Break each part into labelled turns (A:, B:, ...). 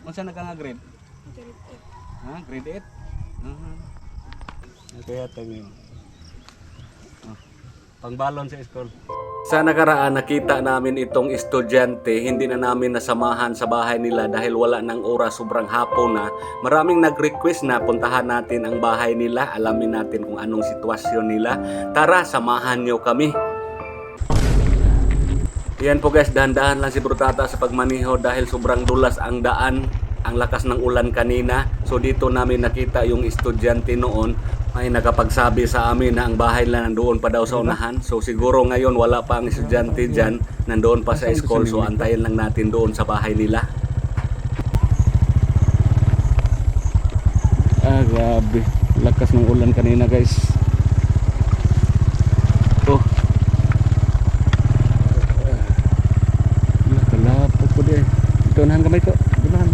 A: Unsa na ka nga grade? Ha, grade 8. Kaya tayo. Pangbalon sa school. Sa nakaraan nakita namin itong estudyante, hindi na namin nasamahan sa bahay nila dahil wala ng oras, sobrang hapon na. Maraming nag-request na puntahan natin ang bahay nila, alamin natin kung anong sitwasyon nila. Tara, samahan nyo kami. Yan po guys, dahan-dahan lang si Bro Tata sa pagmaniho dahil sobrang dulas ang daan, ang lakas ng ulan kanina. So dito namin nakita yung estudyante noon. May nakapagsabi sa amin na ang bahay nila nandoon pa daw sa unahan. So siguro ngayon wala pa ang estudyante dyan, nandoon pa sa school. So antayin lang natin doon sa bahay nila. Ah, grabe. Lakas ng ulan kanina guys. Oh. Kalapot ko din. Ito nahan kamay ko. Dunahan.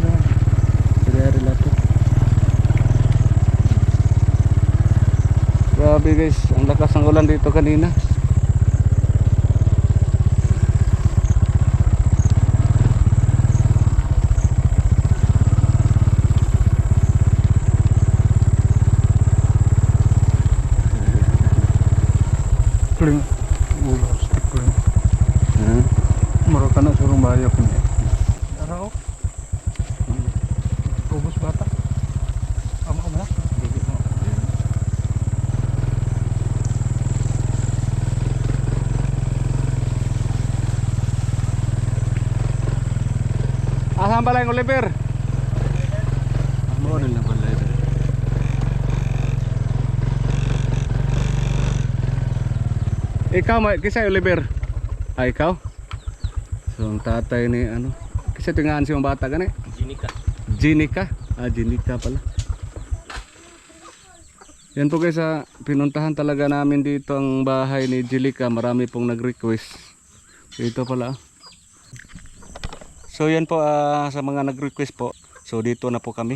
A: Dari lapot. Grabe guys, ang lakas ng ulan dito kanina.
B: Kling ulos kling. Maro kana suruh bayo kun. Araw. Ubus bata. Amo na. Asan pala yung Oliver?
A: Amo rin lang pala ito.
B: Ikaw, kisay Oliver? Ah, ikaw? So, ang tatay ni ano? Kisay tingaan siyang bata gani?
A: Jinika.
B: Jinika? Ah, Jinika pala. Yan po guys, pinuntahan talaga namin dito ang bahay ni Jilika. Marami pong nag-request. Dito pala. So yan po sa mga nag-request po. So dito na po kami.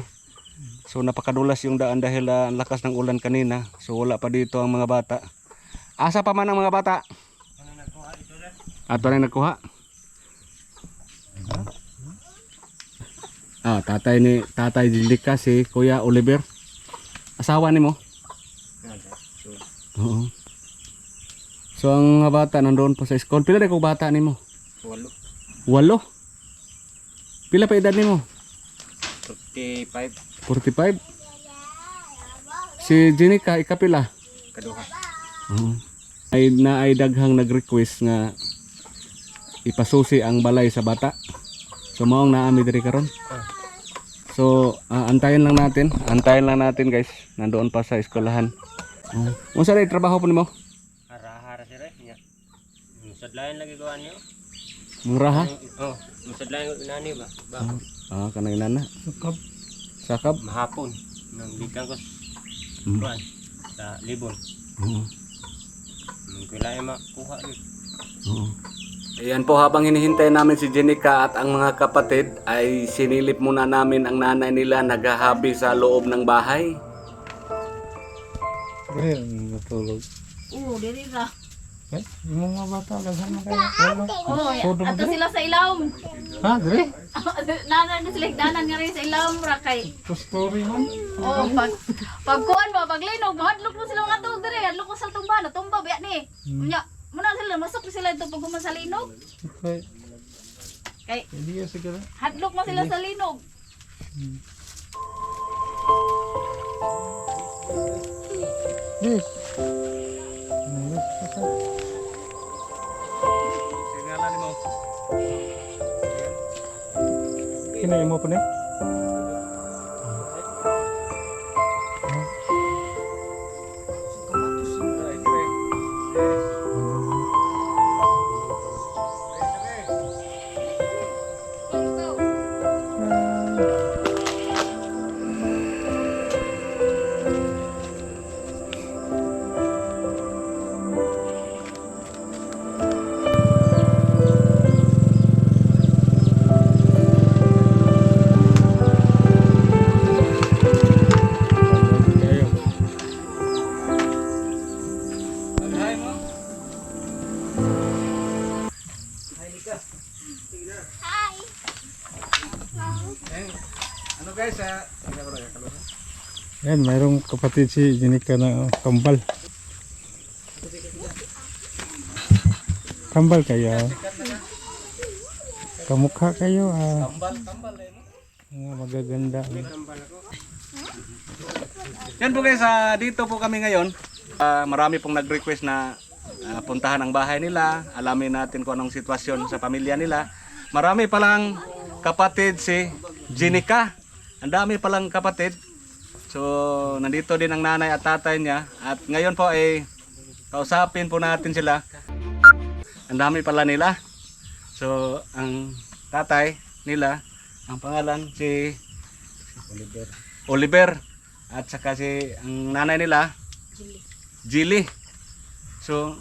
B: So napakadulas yung daan dahil ang lakas ng ulan kanina. So wala pa dito ang mga bata. Asa pa man ang mga bata? Ato na nagkuha. Ah, tatay Jilika si Kuya Oliver. Asawa ni mo? Oo. So ang mga bata nandoon po sa school. Pila na kong bata ni mo?
A: 8.
B: 8? Pila pa edad ni mo?
A: 45.
B: 45? Si Jinika, ikapila?
A: Kaduha.
B: Ay daghang nag-request nga ipasusi ang balay sa bata. So maong naami diri karon. So antayin lang natin guys. Nandoon pa sa eskwelahan. Unsa ray trabaho po nimo?
A: Hara-hara sira niya. Musadlayan lagi gawa niyo.
B: Mura ha?
A: Oh, musadlayan nani ba?
B: Kanang inana. Sakab.
A: Mahapon nang bikan ko kuan sa libon. Kailangan makuha yun. Ayan po, habang hinihintay namin si Jinika at ang mga kapatid ay sinilip muna namin ang nanay nila naghahabi sa loob ng bahay.
B: Natulog.
C: Diri ra.
B: Yung mga bata laghan na kayo.
C: Ato sila sa ilawom.
B: Ha, dire?
C: Nanan na sila danan nga rin sa ilawom ra kay.
B: Story man.
C: Pagkuan mo, paglinog, hadlok mo sila mga tuog dire, hadlok mo sa tumba, tumba biya ni. Unya, muna sila masok sila dito pag human sa linog.
B: Okay.
C: Kay
B: Hindi siguro.
C: hadlok mo sila sa linog.
B: Yes.
A: Singalan mo.
B: Kinain mo pa na? guys,
D: Yan, mayroong kapatid si Jenica na kambal. Kambal kayo. Kamukha kayo.
B: kambal eh.
D: Mga magaganda.
B: Yan po guys, dito po kami ngayon. Marami pong nag-request na puntahan ang bahay nila. Alamin natin kung anong sitwasyon sa pamilya nila. Marami palang kapatid si Jenica. Ang dami palang kapatid. So, nandito din ang nanay at tatay niya. At ngayon po ay kausapin po natin sila. Ang dami pala nila. So, ang tatay nila, ang pangalan si Oliver. At saka si ang nanay nila, Jilly. So,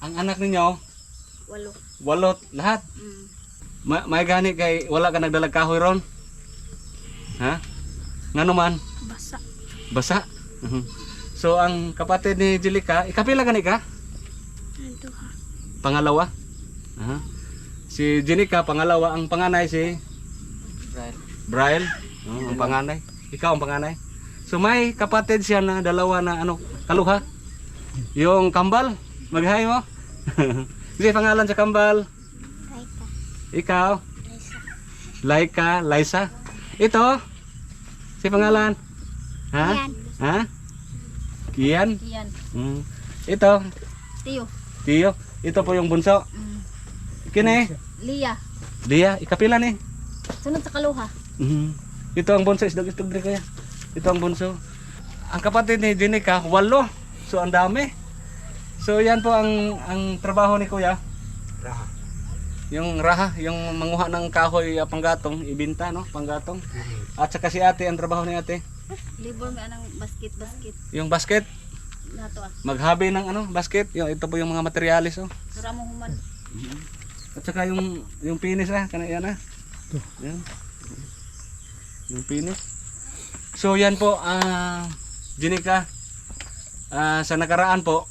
B: ang anak ninyo, 8 lahat. May gani kay wala ka nagdalag kahoy ron? Ha? Ngano man? Basa. So ang kapatid ni Jelica, ikapila gani ka? Pangalawa. Si Jenica pangalawa, ang panganay si Brian. Ang panganay. Ikaw ang panganay. So may kapatid siya na dalawa na kaluha. Yung kambal, maghay mo. Sige pangalan sa kambal. Ikaw? Laika, Liza. Ito? Si pangalan? Ha? Ha? Kian?
C: Yan.
B: Ito?
C: Tiyo.
B: Tiyo. Ito po yung bunso. Kini?
C: Lia.
B: Dia, ikapila ni.
C: Sunod sa kaluha.
B: Ito ang bunso, isdog-isdog diri kaya. Ito ang bunso. Ang kapatid ni Jenica, 8. So ang dami. So yan po ang trabaho ni Kuya. Yung raha, yung manguha ng kahoy panggatong, ibinta no, panggatong. At saka si ate, ang trabaho ni ate.
C: Libor nga ng basket.
B: Yung basket,
C: Nato
B: maghabi ng basket. Ito po yung mga materialis oh.
C: Sura mo human.
B: At saka yung finish kana yan Yan. Yung finish. So yan po Jenica, sa nakaraan po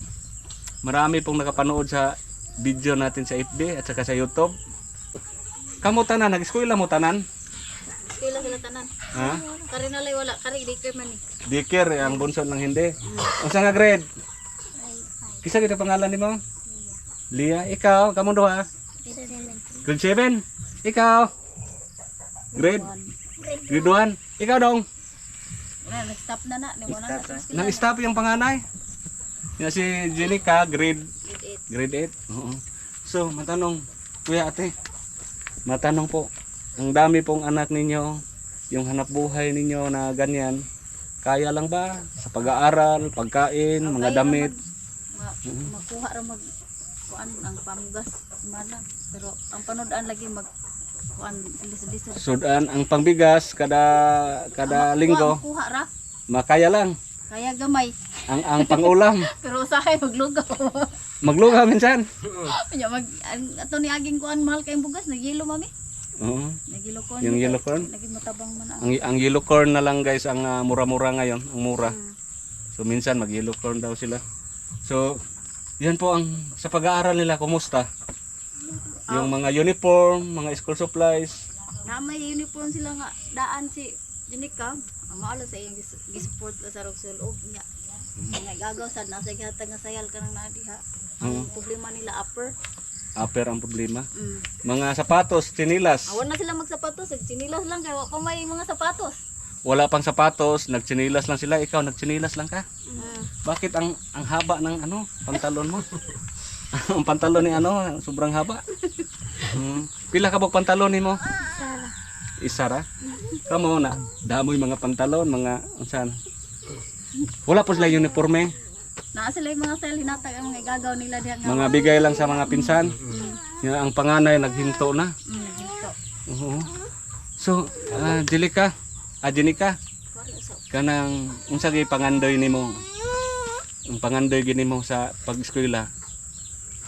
B: marami pong nakapanood sa video natin sa FB at saka sa YouTube. Kamo tanan, nag-eskwela mo tanan?
C: Eskwela sila tanan.
B: Ha?
C: Kari nalay wala, kari daycare man ni.
B: Dikir, ang bunso lang hindi. Unsa nga grade? Kisa kita pangalan nimo? Lia. Ikaw, kamo duha? Grade 7. Ikaw? Grade 1. Ikaw dong?
C: Wala, nag-stop na ni mo na.
B: Nang-stop yung panganay. Yan si Jenica, grade 8. Oo. So, matanong, kuya ate, matanong po, ang dami pong anak ninyo, yung hanap buhay ninyo na ganyan, kaya lang ba sa pag-aaral, pagkain, mga damit?
C: Makuha ra kuan ang pamugas mana, pero ang panodan lagi kuan lisod-lisod.
B: Sudan ang pangbigas kada linggo,
C: Makuha ra.
B: makaya lang.
C: Kaya gamay.
B: Ang pangulam,
C: Pero usahay maglugaw.
B: magluga minsan.
C: Nya ato ni aging kuan mahal kay bugas nagyelo mami.
B: Oo.
C: Nagyelo corn.
B: Yung yellow corn?
C: Lagi matabang man
B: Ang yellow corn na lang guys ang mura-mura ngayon, ang mura. So minsan mag yellow corn daw sila. So yan po ang sa pag-aaral nila, kumusta? Yung mga uniform, mga school supplies.
C: Na may uniform sila nga daan si Jenica. Ang maalo sa iyang gisupport sa Roxol niya. Nga gagaw sad nasa gihatag nga sayal kanang naa diha. Ang problema nila upper.
B: Upper ang problema. Mga sapatos, tsinilas.
C: Awan na sila magsapatos, chinilas lang kay wa pa may mga sapatos.
B: Wala pang sapatos, nagtsinilas lang sila. Ikaw nagtsinilas lang ka? Bakit ang haba ng pantalon mo? Ang pantalon ni sobrang haba. Pila ka bog pantalon nimo? Isara. Kamo na damoy mga pantalon, mga unsan. Wala po sila uniforme.
C: Naa sila yung mga sayal hinatag ang mga gagaw nila diha nga.
B: Mga bigay lang sa mga pinsan. Yung ang panganay naghinto na.
C: Dito.
B: Oo. So, Jenica, kanang unsa gyud pangandoy nimo? Ang pangandoy gini mo sa pag-eskwela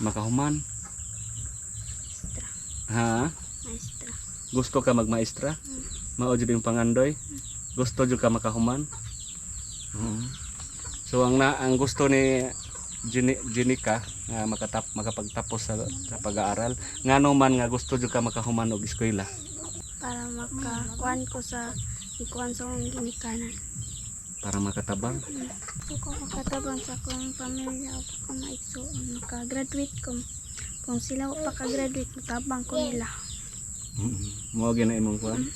B: makahuman. Ha?
E: Maestra.
B: Gusto ka magmaestra? Mao jud yung pangandoy. Gusto jud ka makahuman. So ang gusto ni Jenica makapagtapos sa pag-aaral, ngano man nga gusto jud ka makahuman og eskwela.
E: Para makakuan ko sa ikuan sa akong ginikanan.
B: para makatabang.
E: So kung makatabang sa akong pamilya o kung maigsuon, makagraduate ko. Kung sila pa ka-graduate, matabang ko nila.
B: Mo gina imong kuan.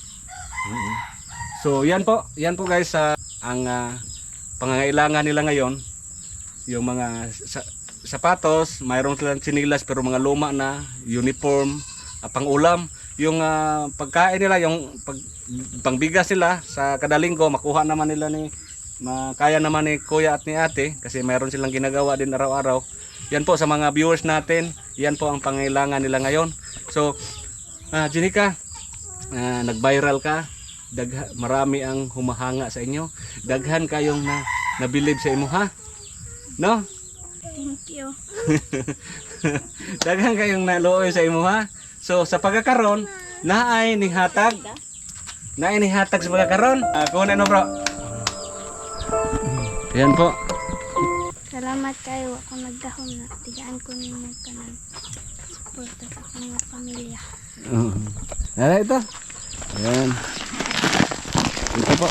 B: So yan po guys ang pangangailangan nila ngayon, yung mga sapatos, mayroon silang sinilas pero mga luma na, uniform, pangulam, yung pagkain nila, yung pangbigas nila sa kada linggo makuha naman nila kaya naman ni kuya at ni ate kasi mayroon silang ginagawa din araw-araw. Yan po sa mga viewers natin, yan po ang pangailangan nila ngayon. So Jenica, nag-viral ka, marami ang humahanga sa inyo, daghan kayong nabilib sa imo ha, no?
E: Thank you.
B: Daghan kayong naluoy sa imo ha. So sa pagkakaron naay nihatag sa pagkakaron. Kunin mo bro. Yan po.
E: Salamat kayo ako nagdahom na tigaan ko ninyo kanang suporta sa akong mga pamilya.
B: Ito. Ayan. Ito po.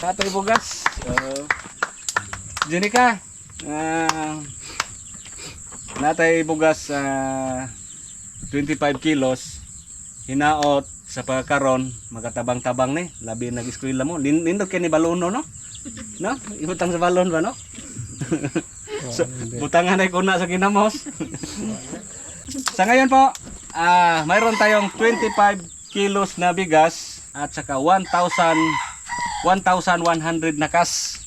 B: Tatay bugas. Jenica, natay bugas 25 kilos. Hinaot sa pagkakaron, makatabang-tabang ni. Labi nag-eskwela mo. Nindot kay ni balono, no? No? Ibutang sa balon ba, no? So, butangan ay kuna sa kinamos. Sa ngayon po, mayroon tayong 25 kilos na bigas at saka 1,100 na kas.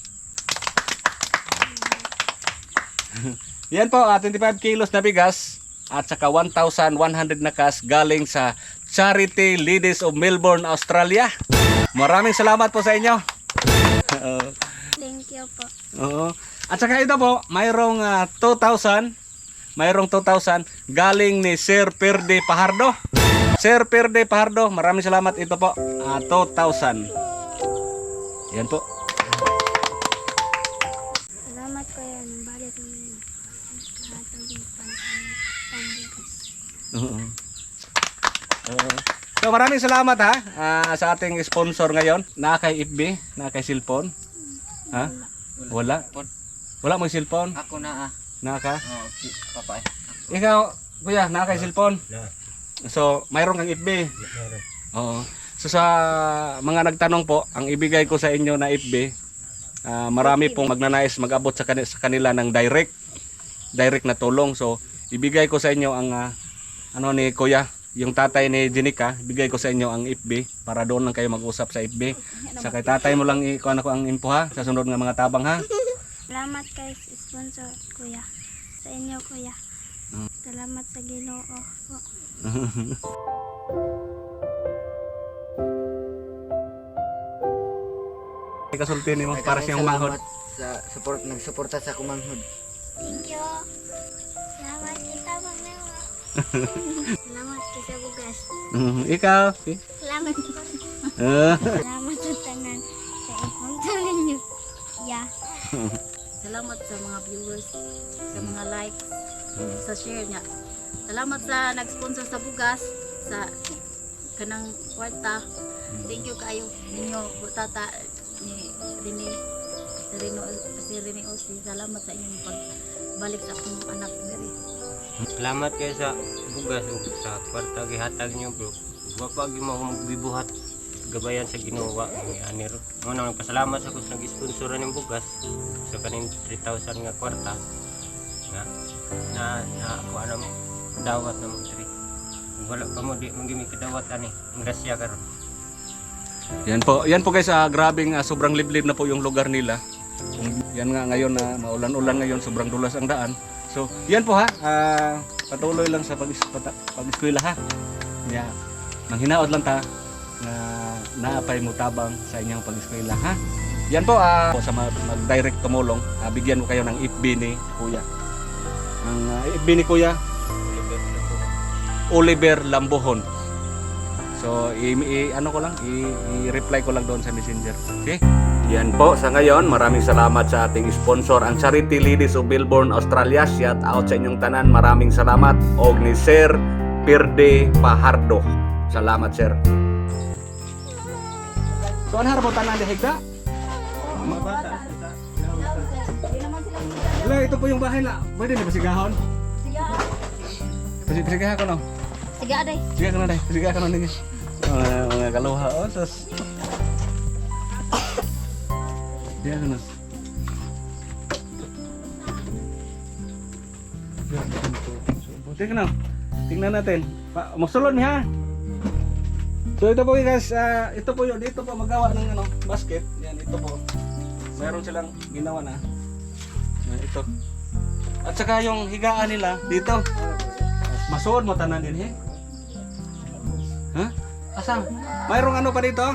B: Yan po, 25 kilos na bigas at saka 1,100 na kas galing sa Charity Ladies of Melbourne, Australia. Maraming salamat po sa inyo.
E: Thank you po.
B: Oo. At saka ito po, mayroong 2,000 galing ni Sir Perde Pajardo. Sir Perde Pajardo, maraming salamat. Ito po, 2,000. Yan po.
E: Salamat ko yan. Balik mo yun. Kahatag yung pambukas.
B: Oo. So maraming salamat ha sa ating sponsor ngayon. Na kay FB, na kay cellphone. Ha? Wala. Wala mo cellphone?
F: Ako na
B: Naka?
F: Oh, papa.
B: Ikaw, kuya, na kay cellphone? So, mayroon kang FB? Oo. So sa mga nagtanong po, ang ibigay ko sa inyo na FB, marami pong magnanais mag-abot sa kanila ng direct na tulong. So, ibigay ko sa inyo ang ni kuya, yung tatay ni Jenica, bigay ko sa inyo ang FB para doon lang kayo mag-usap sa FB. Sa kay tatay mo lang ikuha ko ang info ha, sa sunod nga mga tabang ha.
E: Salamat kay sponsor kuya. Sa inyo kuya. Salamat sa Ginoo po.
B: Kasulti nimo para siyang manghod.
F: Sa nagsuporta sa kumanghod.
E: Thank you. Salamat kita Pamela. Salamat sa bugas.
B: Ikaw?
E: Salamat po. Salamat sa tanan. Sa sponsor ninyo. Yeah.
C: Salamat sa mga viewers, sa mga likes, sa share niya. Salamat sa nag-sponsor sa bugas, sa kanang kwarta. Thank you kayo ninyo, butata ni Rene, si Rene Osi. Salamat sa inyong pagbalik sa akong anak Mary.
G: Salamat kayo sa bugas o sa kwarta gihatag niyo bro. Wa pa gi mo magbibuhat gabayan sa Ginoo ni Anir. Muna nagpasalamat sa kus nag-sponsor ning bugas sa kaning 3,000 nga kwarta na ako anam dawat na mo diri. Wala pa mo di magimi kadawat ani. Ang grasya karon.
B: Yan po guys, grabing sobrang liblib na po yung lugar nila. Yan nga ngayon na maulan-ulan ngayon, sobrang dulas ang daan. So, yan po ha. Patuloy lang sa pag-eskwela ha. Yeah. Manghinaot lang ta na naapay mo tabang sa inyong pag-eskwela ha. Yan po sa mag-direct tumulong, bigyan ko kayo ng FB ni Kuya. Ang FB ni Kuya Oliver Lambohon. So i-reply ko lang doon sa Messenger. Okay? Yan po sa ngayon, maraming salamat sa ating sponsor, ang Charity Ladies of Melbourne, Australia. Shout out sa inyong tanan, maraming salamat. Og ni Sir Perde Pajardo. Salamat sir. So ano harap mo tanan di higda?
G: Mga bata.
C: Hindi naman sila sigahan.
B: Wala, ito po yung bahay na. Pwede na pasigahon?
C: Sigahan.
B: Pasigahan ko no.
C: Siga aday.
B: Sige ka na day. Sige ka na ninyo. Mga kaluha. Oh, sus. Sige ka na. Tingnan na. Tingnan natin. Magsulod niya. So ito po guys, ito po yun, dito po magawa ng ano, basket. Yan, ito po. Meron silang ginawa na. Yan, ito. At saka yung higaan nila dito. Masuod mo tanan din, Ha? Asa? Mayroong ano pa dito?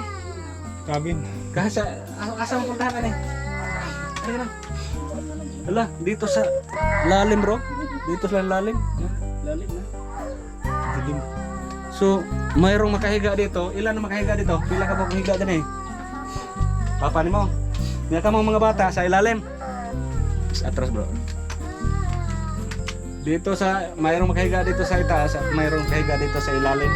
D: Cabin.
B: Kasi asa mo puntahan na Ano na? Hala, dito sa lalim bro. Dito sa lalim. Yan, lalim na. Dilim. So, mayroong makahiga dito. Ilan ang makahiga dito? Pila ka po higa din Papa ni mo. Niya ka mga bata sa ilalim. Sa atras bro. Dito sa mayroong makahiga dito sa itaas at mayroong makahiga dito sa ilalim.